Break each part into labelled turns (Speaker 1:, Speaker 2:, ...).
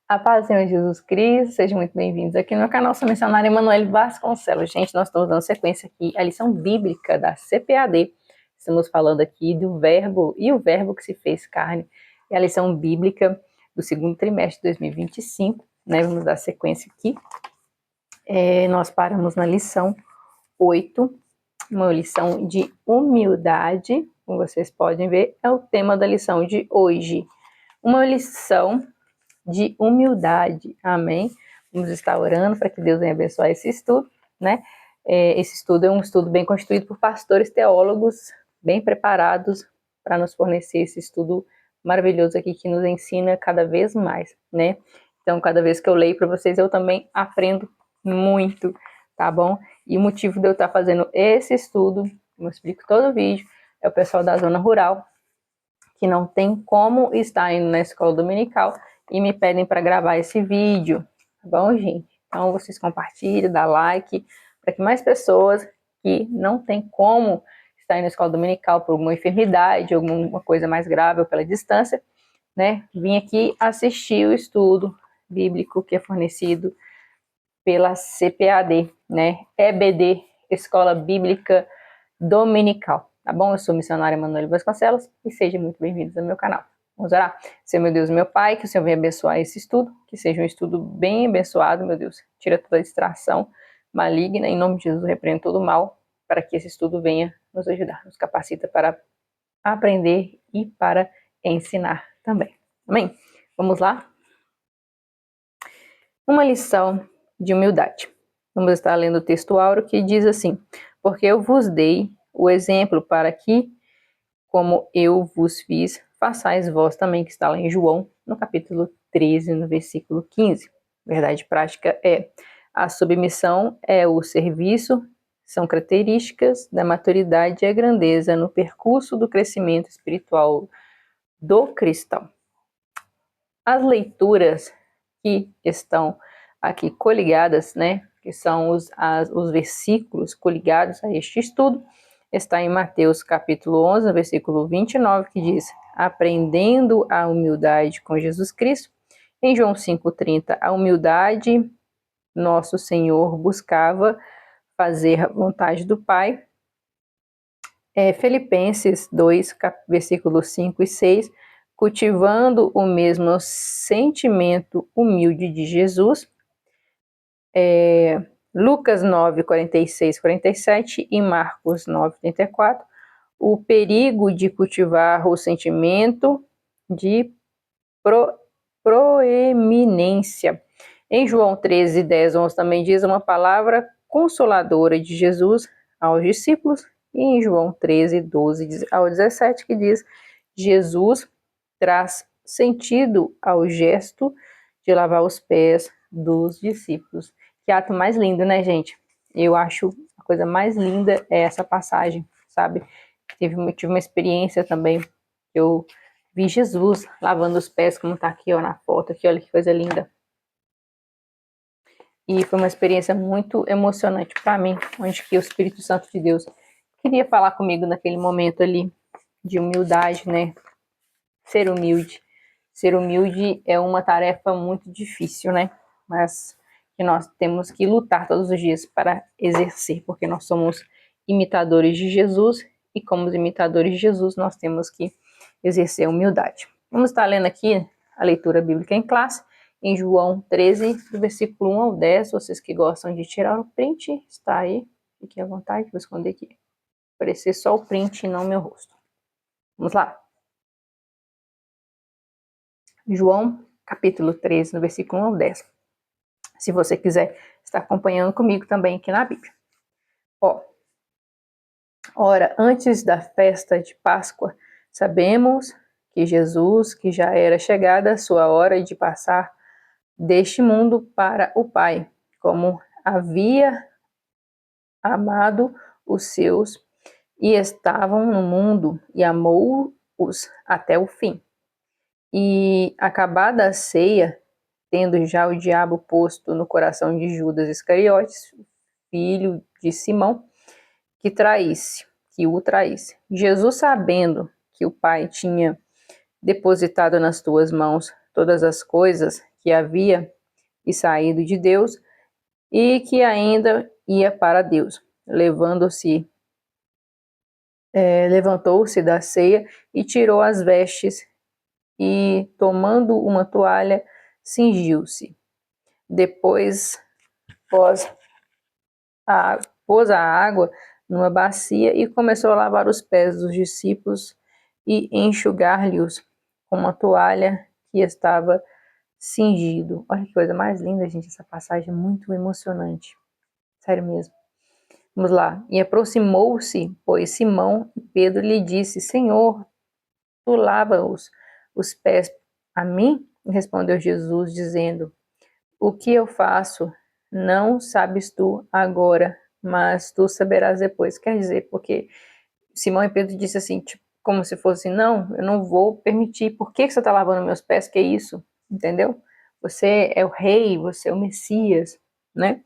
Speaker 1: A paz do Senhor Jesus Cristo, sejam muito bem-vindos aqui no meu canal. Sou a missionária Emanuele Vasconcelos. Gente, nós estamos dando sequência aqui à lição bíblica da CPAD. Estamos falando aqui do verbo e o verbo que se fez carne. É a lição bíblica do segundo trimestre de 2025, né? Vamos dar sequência aqui. Nós paramos na lição 8, uma lição de humildade. Como vocês podem ver, é o tema da lição de hoje. Uma lição de humildade, amém? Vamos estar orando para que Deus venha abençoar esse estudo, né? Esse estudo é um estudo bem constituído por pastores teólogos, bem preparados para nos fornecer esse estudo maravilhoso aqui que nos ensina cada vez mais, né? Então, cada vez que eu leio para vocês, eu também aprendo muito, tá bom? E o motivo de eu estar fazendo esse estudo, como eu explico todo o vídeo, é o pessoal da zona rural, que não tem como estar indo na escola dominical e me pedem para gravar esse vídeo, tá bom, gente? Então, vocês compartilhem, dá like, para que mais pessoas que não tem como estar indo na escola dominical por alguma enfermidade, alguma coisa mais grave ou pela distância, né, vim aqui assistir o estudo bíblico que é fornecido pela CPAD, né, EBD, Escola Bíblica Dominical, tá bom? Eu sou missionária Emanuele Vasconcelos e sejam muito bem-vindos ao meu canal. Vamos orar? Senhor, meu Deus, meu Pai, que o Senhor venha abençoar esse estudo, que seja um estudo bem abençoado, meu Deus. Tira toda a distração maligna, em nome de Jesus, repreenda todo o mal, para que esse estudo venha nos ajudar, nos capacita para aprender e para ensinar também. Amém? Vamos lá? Uma lição de humildade. Vamos estar lendo o texto áureo que diz assim: porque eu vos dei o exemplo para que, como eu vos fiz, façais vós também, que está lá em João, no capítulo 13, no versículo 15. Verdade prática é: a submissão é o serviço, são características da maturidade e a grandeza no percurso do crescimento espiritual do cristão. As leituras que estão aqui coligadas, né, que são os versículos coligados a este estudo, está em Mateus capítulo 11, versículo 29, que diz: aprendendo a humildade com Jesus Cristo. Em João 5,30, a humildade, nosso Senhor buscava fazer a vontade do Pai. Filipenses 2, versículos 5 e 6, cultivando o mesmo sentimento humilde de Jesus. Lucas 9, 46, 47 e Marcos 9, 34, o perigo de cultivar o sentimento de proeminência. Em João 13, 10, 11 também diz uma palavra consoladora de Jesus aos discípulos, e em João 13, 12 ao 17, que diz: Jesus traz sentido ao gesto de lavar os pés dos discípulos. Que ato mais lindo, né, gente? Eu acho a coisa mais linda é essa passagem, sabe? Tive uma experiência também, eu vi Jesus lavando os pés, como tá aqui, ó, na foto, aqui, olha que coisa linda. E foi uma experiência muito emocionante para mim, onde que o Espírito Santo de Deus queria falar comigo naquele momento ali de humildade, né? Ser humilde. Ser humilde é uma tarefa muito difícil, né? Mas que nós temos que lutar todos os dias para exercer, porque nós somos imitadores de Jesus e como imitadores de Jesus nós temos que exercer a humildade. Vamos estar lendo aqui a leitura bíblica em classe, em João 13, do versículo 1 ao 10, vocês que gostam de tirar o print, está aí, fiquem à vontade, vou esconder aqui, aparecer só o print e não meu rosto. Vamos lá. João, capítulo 13, no versículo 1 ao 10. Se você quiser estar acompanhando comigo também aqui na Bíblia. Ora, antes da festa de Páscoa, sabemos que Jesus, que já era chegada a sua hora de passar deste mundo para o Pai, como havia amado os seus e estavam no mundo e amou-os até o fim. E acabada a ceia, tendo já o diabo posto no coração de Judas Iscariotes, filho de Simão, que o traísse. Jesus, sabendo que o Pai tinha depositado nas tuas mãos todas as coisas, que havia e saído de Deus e que ainda ia para Deus. Levantou-se da ceia e tirou as vestes e, tomando uma toalha, cingiu-se. Depois pôs a água numa bacia e começou a lavar os pés dos discípulos e enxugar-lhes com uma toalha que estava cingido. Olha que coisa mais linda, gente, essa passagem é muito emocionante. Sério mesmo. Vamos lá. E aproximou-se, pois, Simão e Pedro lhe disse: Senhor, tu lava os pés a mim? Respondeu Jesus, dizendo: O que eu faço não sabes tu agora, mas tu saberás depois. Quer dizer, porque Simão e Pedro disse assim, tipo, como se fosse, não, eu não vou permitir. Por que você está lavando meus pés? Que é isso? Entendeu? Você é o rei, você é o Messias, né?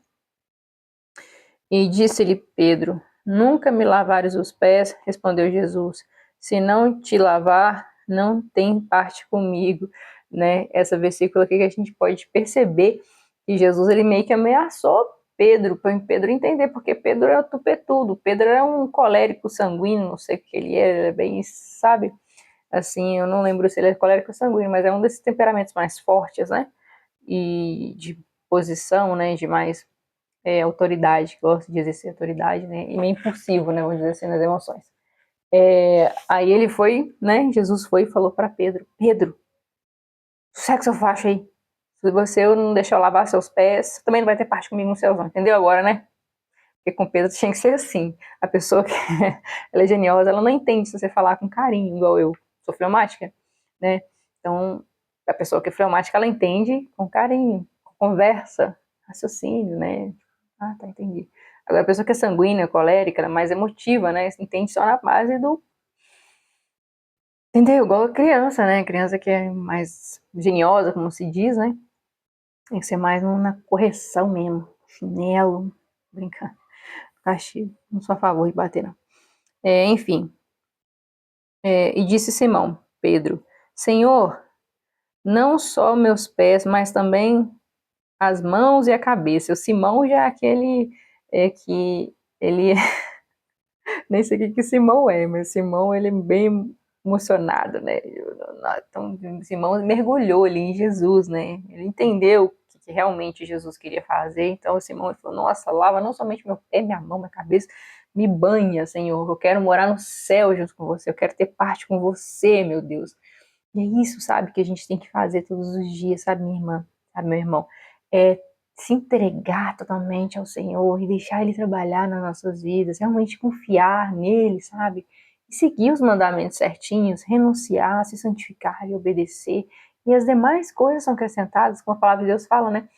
Speaker 1: E disse-lhe Pedro: Nunca me lavares os pés, respondeu Jesus. Se não te lavar, não tem parte comigo, né? Essa versícula aqui que a gente pode perceber que Jesus ele meio que ameaçou Pedro, para Pedro entender, porque Pedro era tupetudo, Pedro era um colérico sanguíneo, não sei o que ele é bem, sabe? Assim, eu não lembro se ele é colérico sanguíneo, mas é um desses temperamentos mais fortes, né? E de posição, né? De mais autoridade, gosto de exercer autoridade, né? E meio impulsivo, né? Vamos dizer assim, nas emoções. Aí ele foi, né? Jesus foi e falou para Pedro: Pedro, segue seu facho aí. Se você não deixar eu lavar seus pés, você também não vai ter parte comigo no céu, entendeu agora, né? Porque com Pedro tinha que ser assim. A pessoa que ela é geniosa, ela não entende se você falar com carinho, igual eu sou fleumática, né? Então, a pessoa que é fleumática, ela entende com carinho, com conversa, raciocínio, né? Ah, tá, entendi. Agora, a pessoa que é sanguínea, colérica, ela é mais emotiva, né? Entende só na base do... Entendeu? Igual a criança, né? Criança que é mais geniosa, como se diz, né? Tem que ser mais na correção mesmo. Chinelo, brincando. Castigo. Não sou a favor de bater, não. Enfim. E disse Simão, Pedro, Senhor, não só meus pés, mas também as mãos e a cabeça. O Simão já é aquele que ele... Nem sei o que Simão é, mas Simão ele é bem emocionado, né? Então, Simão mergulhou ali em Jesus, né? Ele entendeu o que realmente Jesus queria fazer. Então, Simão falou: Nossa, lava não somente meu pé, minha mão, minha cabeça, me banha, Senhor. Eu quero morar no céu junto com você. Eu quero ter parte com você, meu Deus. E é isso, sabe, que a gente tem que fazer todos os dias, sabe, minha irmã, sabe, meu irmão? É se entregar totalmente ao Senhor e deixar Ele trabalhar nas nossas vidas, realmente confiar nele, sabe? E seguir os mandamentos certinhos, renunciar, se santificar e obedecer. E as demais coisas são acrescentadas, como a palavra de Deus fala, né?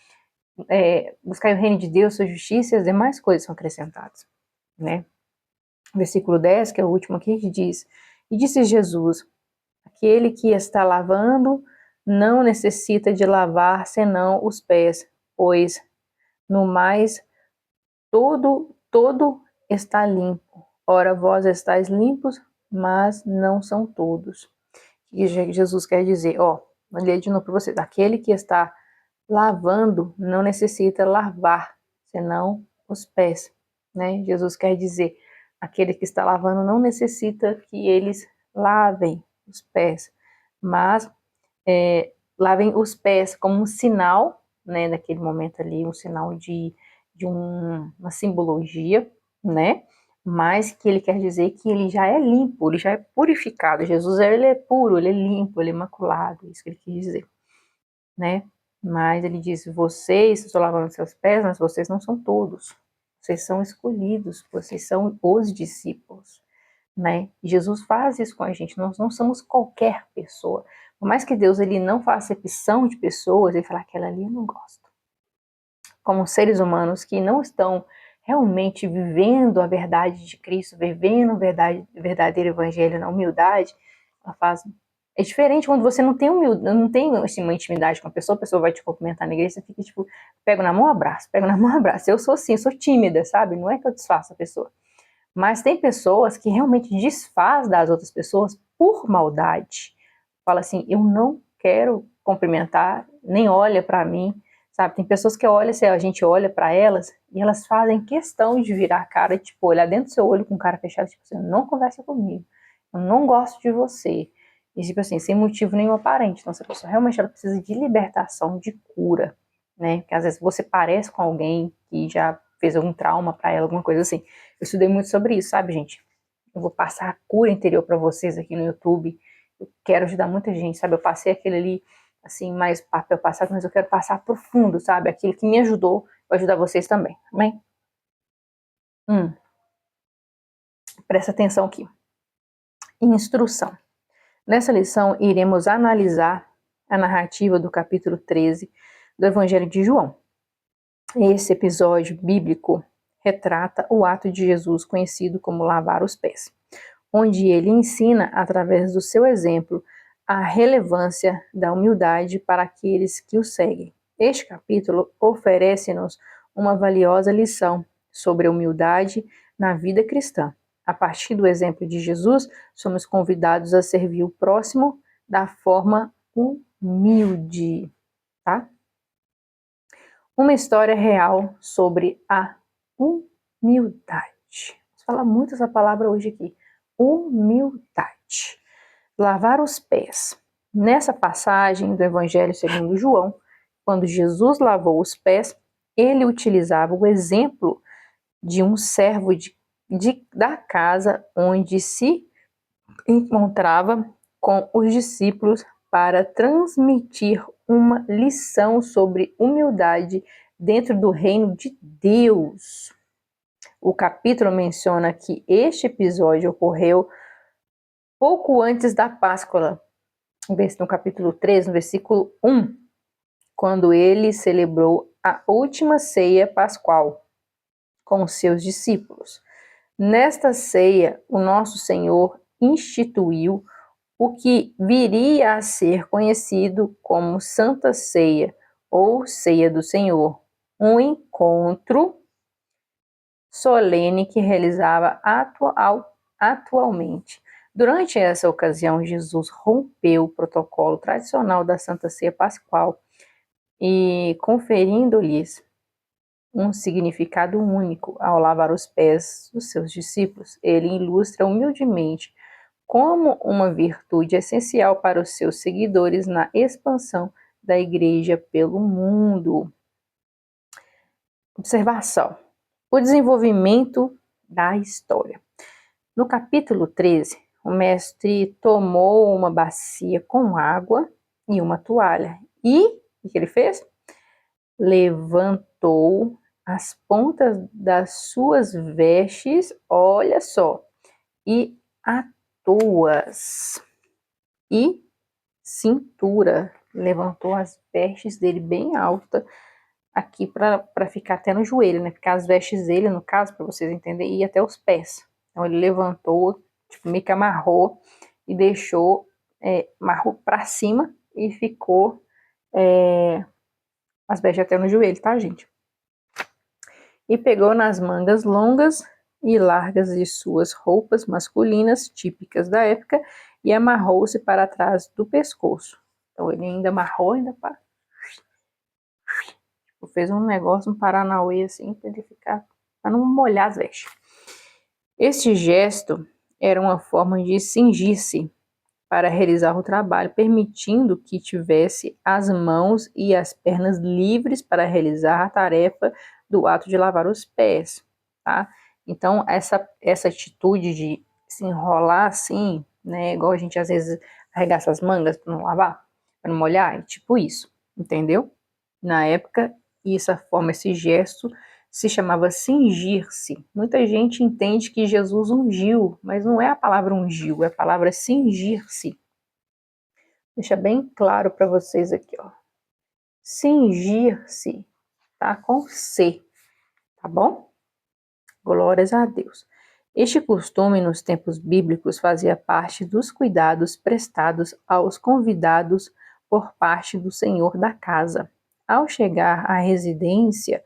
Speaker 1: Buscar o reino de Deus, sua justiça, e as demais coisas são acrescentadas, né? Versículo 10, que é o último aqui, que diz: E disse Jesus: Aquele que está lavando não necessita de lavar senão os pés, pois no mais todo está limpo. Ora, vós estáis limpos, mas não são todos. E Jesus quer dizer, vou ler de novo para vocês. Aquele que está lavando não necessita lavar, senão os pés, né? Jesus quer dizer, aquele que está lavando não necessita que eles lavem os pés, mas lavem os pés como um sinal, né, naquele momento ali, um sinal de uma simbologia, né, mas que ele quer dizer que ele já é limpo, ele já é purificado. Jesus, ele é puro, ele é limpo, ele é imaculado, isso que ele quis dizer, né, mas ele diz, vocês estão lavando seus pés, mas vocês não são todos, vocês são escolhidos, vocês são os discípulos, né? Jesus faz isso com a gente, nós não somos qualquer pessoa. Por mais que Deus ele não faça acepção de pessoas, ele fala, aquela ali eu não gosto. Como seres humanos que não estão realmente vivendo a verdade de Cristo, vivendo o verdadeiro evangelho na humildade, ela faz... É diferente quando você não tem não tem assim, uma intimidade com a pessoa vai te cumprimentar na igreja, você fica tipo, pego na mão, abraço, pego na mão, abraço. Eu sou assim, eu sou tímida, sabe? Não é que eu desfaço a pessoa. Mas tem pessoas que realmente desfaz das outras pessoas por maldade. Fala assim, eu não quero cumprimentar, nem olha para mim, sabe? Tem pessoas que olham, a gente olha para elas e elas fazem questão de virar a cara, tipo, olhar dentro do seu olho com cara fechada, tipo, você não conversa comigo, eu não gosto de você. E tipo assim, sem motivo nenhum aparente. Então, essa pessoa realmente ela precisa de libertação, de cura, né? Porque às vezes você parece com alguém que já fez algum trauma para ela, alguma coisa assim. Eu estudei muito sobre isso, sabe, gente? Eu vou passar a cura interior para vocês aqui no YouTube. Eu quero ajudar muita gente, sabe? Eu passei aquele ali, assim, mais papel passado, mas eu quero passar profundo, sabe? Aquilo que me ajudou, vai ajudar vocês também, amém? Presta atenção aqui. Instrução. Nessa lição, iremos analisar a narrativa do capítulo 13 do Evangelho de João. Esse episódio bíblico retrata o ato de Jesus conhecido como lavar os pés, onde ele ensina, através do seu exemplo, a relevância da humildade para aqueles que o seguem. Este capítulo oferece-nos uma valiosa lição sobre a humildade na vida cristã. A partir do exemplo de Jesus, somos convidados a servir o próximo da forma humilde, tá? Uma história real sobre a humildade. Vamos falar muito essa palavra hoje aqui. Humildade. Lavar os pés. Nessa passagem do Evangelho segundo João, quando Jesus lavou os pés, ele utilizava o exemplo de um servo da casa onde se encontrava com os discípulos para transmitir uma lição sobre humildade dentro do reino de Deus. O capítulo menciona que este episódio ocorreu pouco antes da Páscoa, no capítulo 3, no versículo 1, quando ele celebrou a última ceia pascual com os seus discípulos. Nesta ceia, o nosso Senhor instituiu o que viria a ser conhecido como Santa Ceia ou Ceia do Senhor, um encontro solene que realizava atualmente. Durante essa ocasião, Jesus rompeu o protocolo tradicional da Santa Ceia Pascual e conferindo-lhes um significado único ao lavar os pés dos seus discípulos. Ele ilustra humildemente como uma virtude essencial para os seus seguidores na expansão da igreja pelo mundo. Observação: o desenvolvimento da história. No capítulo 13, o mestre tomou uma bacia com água e uma toalha. E o que ele fez? Levantou as pontas das suas vestes, olha só, e atuas e cintura. Levantou as vestes dele bem alta, aqui para ficar até no joelho, né? Porque as vestes dele, no caso, para vocês entenderem, ia até os pés. Então ele levantou, tipo, meio que amarrou e deixou, amarrou para cima e ficou as vestes até no joelho, tá, gente? E pegou nas mangas longas e largas de suas roupas masculinas típicas da época e amarrou-se para trás do pescoço. Então ele ainda amarrou, ainda fez um negócio, um paranauê assim, para ele ficar, para não molhar as vestes. Este gesto era uma forma de cingir-se para realizar o trabalho, permitindo que tivesse as mãos e as pernas livres para realizar a tarefa do ato de lavar os pés, tá? Então, essa atitude de se enrolar assim, né, igual a gente às vezes arregaça as mangas para não lavar, para não molhar, é tipo isso, entendeu? Na época, esse gesto se chamava cingir-se. Muita gente entende que Jesus ungiu, mas não é a palavra ungiu, é a palavra cingir-se. Deixa bem claro para vocês aqui, ó. Cingir-se, tá? Com C, tá bom? Glórias a Deus. Este costume nos tempos bíblicos fazia parte dos cuidados prestados aos convidados por parte do senhor da casa. Ao chegar à residência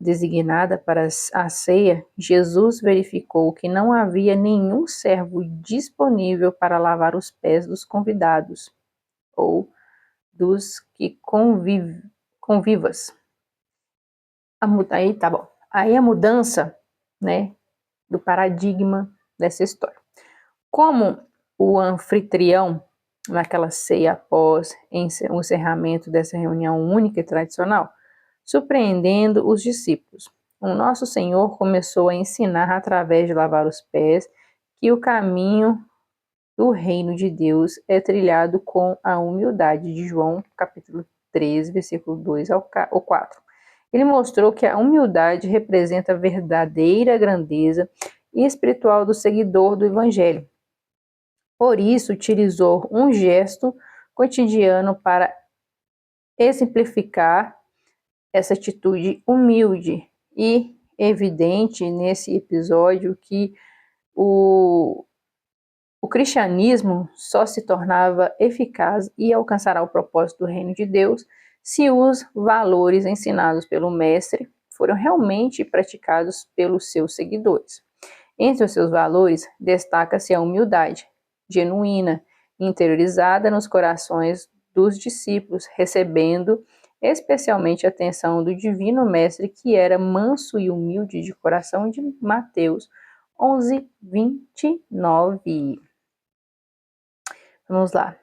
Speaker 1: designada para a ceia, Jesus verificou que não havia nenhum servo disponível para lavar os pés dos convidados ou dos que convivas. Aí tá bom. Aí a mudança, né, do paradigma dessa história. Como o anfitrião, naquela ceia após o encerramento dessa reunião única e tradicional, surpreendendo os discípulos. O nosso Senhor começou a ensinar através de lavar os pés que o caminho do reino de Deus é trilhado com a humildade, de João capítulo 13, versículo 2 ao 4. Ele mostrou que a humildade representa a verdadeira grandeza espiritual do seguidor do Evangelho. Por isso, utilizou um gesto cotidiano para exemplificar essa atitude humilde e evidente nesse episódio que o cristianismo só se tornava eficaz e alcançará o propósito do reino de Deus se os valores ensinados pelo mestre foram realmente praticados pelos seus seguidores. Entre os seus valores, destaca-se a humildade, genuína, interiorizada nos corações dos discípulos, recebendo especialmente a atenção do divino mestre, que era manso e humilde de coração, de Mateus 11, 29. Vamos lá.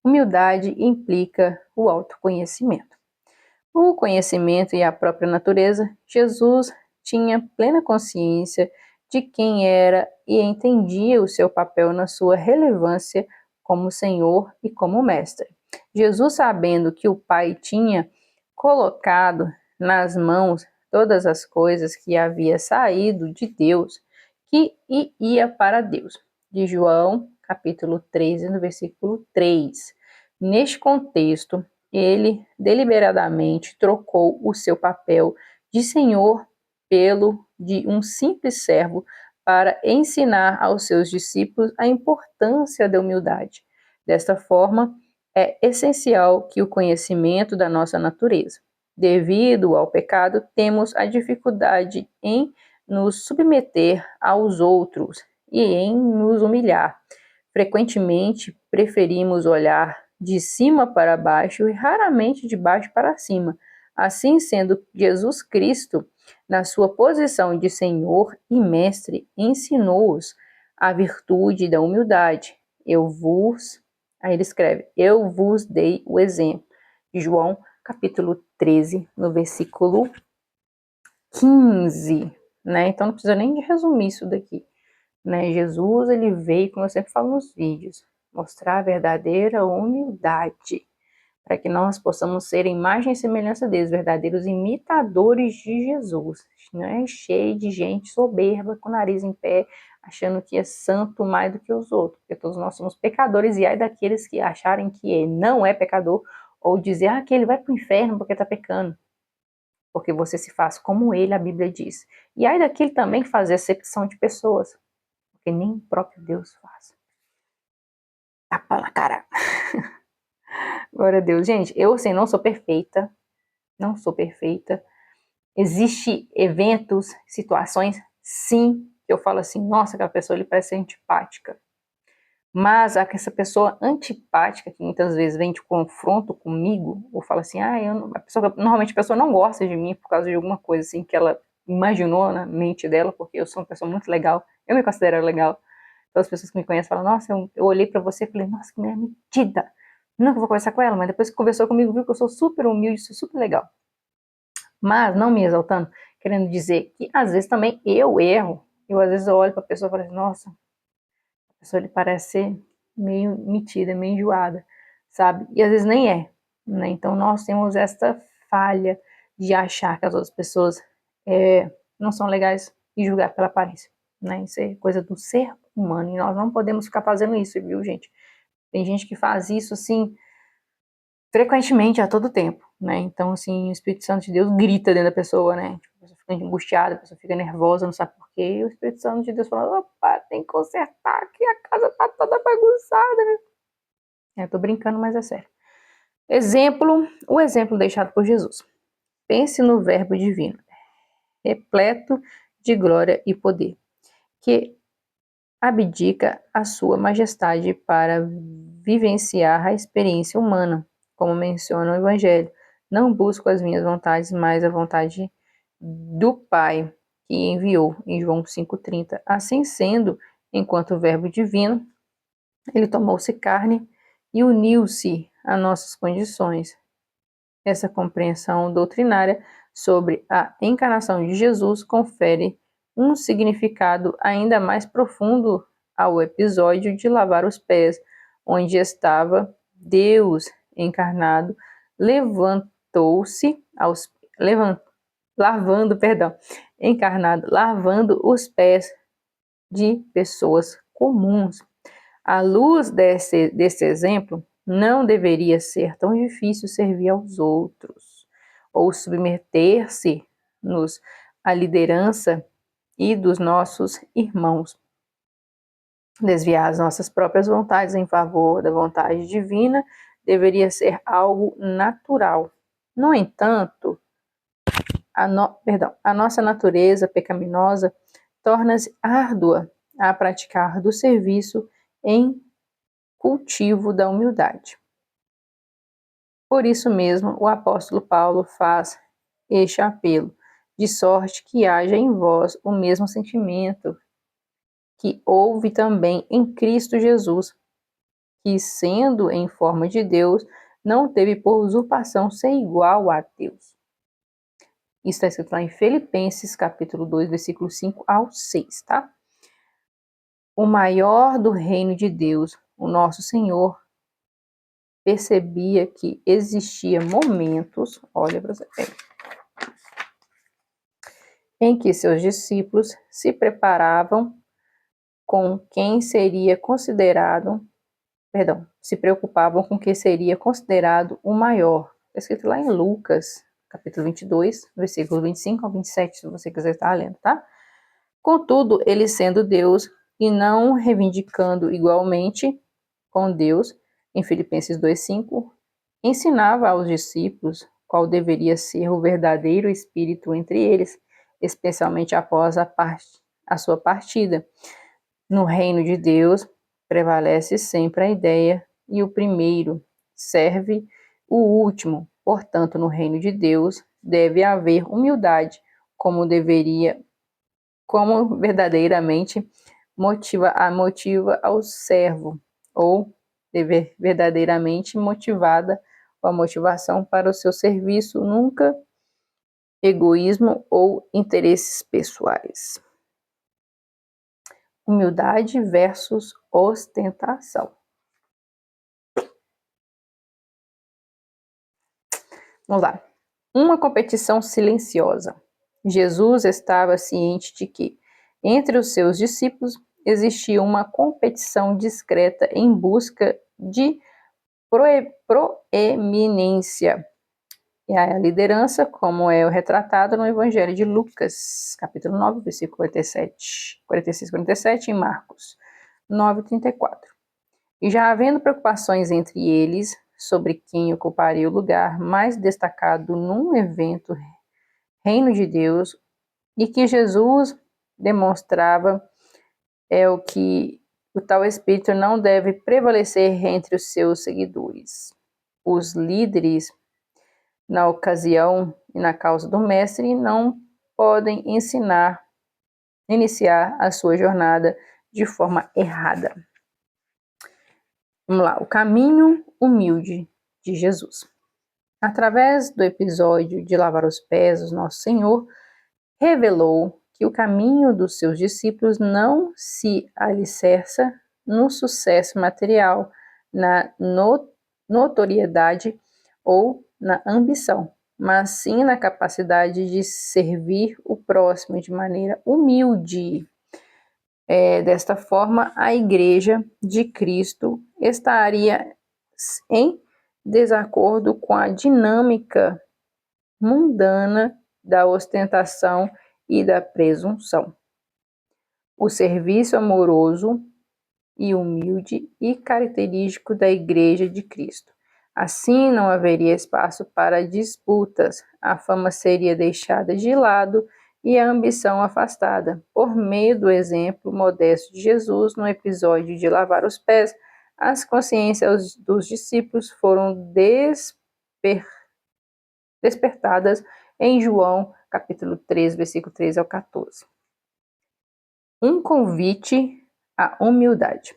Speaker 1: Humildade implica o autoconhecimento. O conhecimento e a própria natureza, Jesus tinha plena consciência de quem era e entendia o seu papel na sua relevância como Senhor e como Mestre. Jesus, sabendo que o Pai tinha colocado nas mãos todas as coisas que havia saído de Deus, que ia para Deus. De João, capítulo 13, no versículo 3. Neste contexto, ele deliberadamente trocou o seu papel de senhor pelo de um simples servo para ensinar aos seus discípulos a importância da humildade. Desta forma, é essencial que o conhecimento da nossa natureza. Devido ao pecado, temos a dificuldade em nos submeter aos outros e em nos humilhar. Frequentemente, preferimos olhar de cima para baixo e raramente de baixo para cima. Assim sendo, Jesus Cristo, na sua posição de Senhor e Mestre, ensinou-os a virtude da humildade. Aí ele escreve, eu vos dei o exemplo. João, capítulo 13, no versículo 15, né? Então não precisa nem de resumir isso daqui, né? Jesus, ele veio, como eu sempre falo nos vídeos, mostrar a verdadeira humildade, para que nós possamos ser imagem e semelhança deles, verdadeiros imitadores de Jesus, não é cheio de gente soberba, com o nariz em pé, achando que é santo mais do que os outros, porque todos nós somos pecadores, e ai daqueles que acharem que ele não é pecador, ou dizer que ele vai para o inferno porque está pecando, porque você se faz como ele, a Bíblia diz. E ai daquele também que faz acepção de pessoas, porque nem o próprio Deus faz. Tapa na cara. Glória a Deus. Gente, eu assim, não sou perfeita. Não sou perfeita. Existem eventos, situações, sim, que eu falo assim, nossa, aquela pessoa ele parece ser antipática. Mas essa pessoa antipática, que muitas vezes vem de confronto comigo, ou fala assim, normalmente a pessoa não gosta de mim por causa de alguma coisa assim que ela imaginou na mente dela, porque eu sou uma pessoa muito legal, eu me considero legal. Então as pessoas que me conhecem falam, nossa, eu olhei pra você e falei, nossa, que mulher metida. Nunca vou conversar com ela, mas depois que conversou comigo, viu que eu sou super humilde, sou super legal. Mas, não me exaltando, querendo dizer que às vezes também eu erro. Eu às vezes olho pra pessoa e falo assim, nossa, a pessoa ele parece ser meio metida, meio enjoada, sabe? E às vezes nem é, né? Então nós temos esta falha de achar que as outras pessoas não são legais e julgar pela aparência, né? Isso é coisa do ser humano e nós não podemos ficar fazendo isso, viu, gente? Tem gente que faz isso, assim, frequentemente, a todo tempo, né? Então, assim, o Espírito Santo de Deus grita dentro da pessoa, né? Tipo, a pessoa fica angustiada, a pessoa fica nervosa, não sabe por quê. E o Espírito Santo de Deus fala, opa, tem que consertar que a casa tá toda bagunçada, né? Eu tô brincando, mas é sério. O exemplo deixado por Jesus. Pense no verbo divino, repleto de glória e poder, que abdica a sua majestade para vivenciar a experiência humana, como menciona o Evangelho. Não busco as minhas vontades, mas a vontade do Pai que enviou, em João 5,30. Assim sendo, enquanto Verbo divino, ele tomou-se carne e uniu-se a nossas condições. Essa compreensão doutrinária sobre a encarnação de Jesus confere um significado ainda mais profundo ao episódio de lavar os pés, onde estava Deus encarnado, lavando os pés de pessoas comuns. À luz desse exemplo, não deveria ser tão difícil servir aos outros, ou submeter-se-nos à liderança e dos nossos irmãos. Desviar as nossas próprias vontades em favor da vontade divina deveria ser algo natural. No entanto, a nossa natureza pecaminosa torna-se árdua a praticar do serviço em cultivo da humildade. Por isso mesmo, o apóstolo Paulo faz este apelo, de sorte que haja em vós o mesmo sentimento que houve também em Cristo Jesus, que, sendo em forma de Deus, não teve por usurpação ser igual a Deus. Isso está escrito lá em Filipenses, capítulo 2, versículo 5 ao 6, tá? O maior do reino de Deus, o nosso Senhor, percebia que existia momentos, olha para você ver, em que seus discípulos se preparavam com quem seria considerado, se preocupavam com quem seria considerado o maior. Está escrito lá em Lucas, capítulo 22, versículo 25 ao 27, se você quiser estar lendo, tá? Contudo, ele sendo Deus e não reivindicando igualmente com Deus, em Filipenses 2,5, ensinava aos discípulos qual deveria ser o verdadeiro espírito entre eles, especialmente após a sua partida. No reino de Deus, prevalece sempre a ideia e o primeiro serve o último. Portanto, no reino de Deus deve haver humildade, como verdadeiramente motiva ao servo, ou verdadeiramente motivada com a motivação para o seu serviço, nunca egoísmo ou interesses pessoais. Humildade versus ostentação. Vamos lá. Uma competição silenciosa. Jesus estava ciente de que, entre os seus discípulos, existia uma competição discreta em busca de proeminência. E a liderança, como é retratado no Evangelho de Lucas, capítulo 9, versículo 46, 47, e Marcos 9, 34. E já havendo preocupações entre eles sobre quem ocuparia o lugar mais destacado num evento Reino de Deus, e que Jesus demonstrava o que o tal espírito não deve prevalecer entre os seus seguidores. Os líderes, na ocasião e na causa do mestre, não podem iniciar a sua jornada de forma errada. Vamos lá, o caminho humilde de Jesus. Através do episódio de lavar os pés, o nosso Senhor revelou que o caminho dos seus discípulos não se alicerça no sucesso material, na notoriedade ou na ambição, mas sim na capacidade de servir o próximo de maneira humilde. Desta forma, a Igreja de Cristo estaria em desacordo com a dinâmica mundana da ostentação e da presunção. O serviço amoroso e humilde e característico da Igreja de Cristo. Assim, não haveria espaço para disputas, a fama seria deixada de lado e a ambição afastada. Por meio do exemplo modesto de Jesus no episódio de lavar os pés, as consciências dos discípulos foram despertadas em João, capítulo 3, versículo 13 ao 14. Um convite à humildade.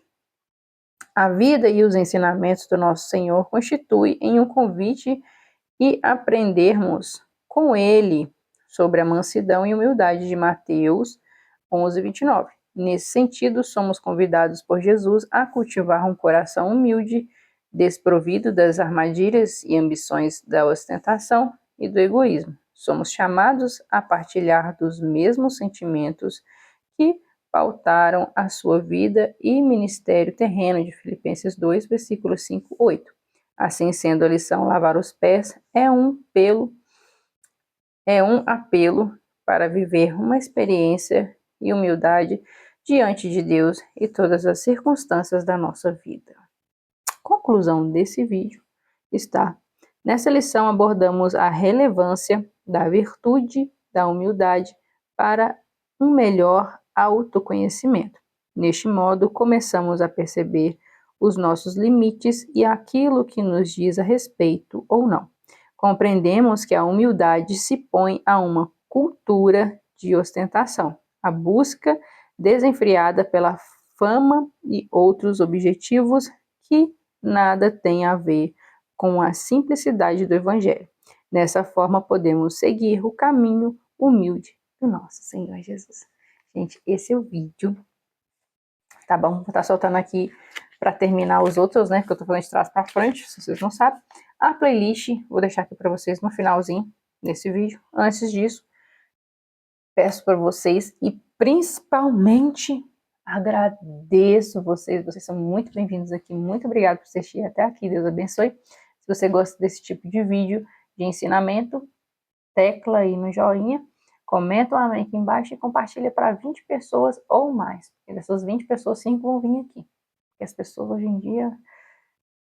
Speaker 1: A vida e os ensinamentos do nosso Senhor constituem um convite e aprendermos com Ele sobre a mansidão e humildade de Mateus 11, 29. Nesse sentido, somos convidados por Jesus a cultivar um coração humilde, desprovido das armadilhas e ambições da ostentação e do egoísmo. Somos chamados a partilhar dos mesmos sentimentos que pautaram a sua vida e ministério terreno de Filipenses 2, versículos 5, 8. Assim sendo, a lição lavar os pés é um apelo para viver uma experiência e humildade diante de Deus e todas as circunstâncias da nossa vida. Conclusão desse vídeo está: nessa lição abordamos a relevância da virtude da humildade para um melhor autoconhecimento. Neste modo, começamos a perceber os nossos limites e aquilo que nos diz a respeito ou não. Compreendemos que a humildade se põe a uma cultura de ostentação, a busca desenfreada pela fama e outros objetivos que nada têm a ver com a simplicidade do Evangelho. Dessa forma, podemos seguir o caminho humilde do nosso Senhor Jesus. Gente, esse é o vídeo, tá bom? Vou estar soltando aqui para terminar os outros, né? Porque eu tô falando de trás para frente, se vocês não sabem. A playlist, vou deixar aqui para vocês no finalzinho desse vídeo. Antes disso, peço para vocês e principalmente agradeço vocês são muito bem-vindos aqui, muito obrigado por assistir até aqui, Deus abençoe. Se você gosta desse tipo de vídeo de ensinamento, tecla aí no joinha, comenta um amém aqui embaixo e compartilha para 20 pessoas ou mais. E dessas 20 pessoas, 5 vão vir aqui. Porque as pessoas hoje em dia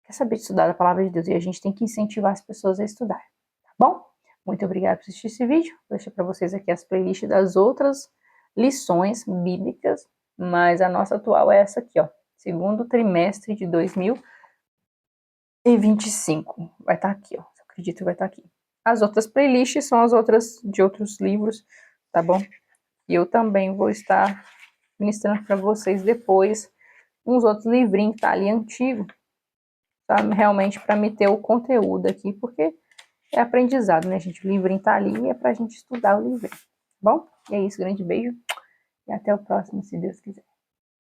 Speaker 1: querem saber de estudar a palavra de Deus e a gente tem que incentivar as pessoas a estudar, tá bom? Muito obrigada por assistir esse vídeo. Vou deixar para vocês aqui as playlists das outras lições bíblicas, mas a nossa atual é essa aqui, ó. Segundo trimestre de 2025. Vai estar aqui, ó. Eu acredito que vai estar aqui. As outras playlists são as outras de outros livros, tá bom? E eu também vou estar ministrando para vocês depois uns outros livrinhos que tá ali antigo, tá? Realmente para me ter o conteúdo aqui, porque é aprendizado, né, gente? O livrinho tá ali e é pra gente estudar o livrinho, tá bom? E é isso, grande beijo e até o próximo, se Deus quiser.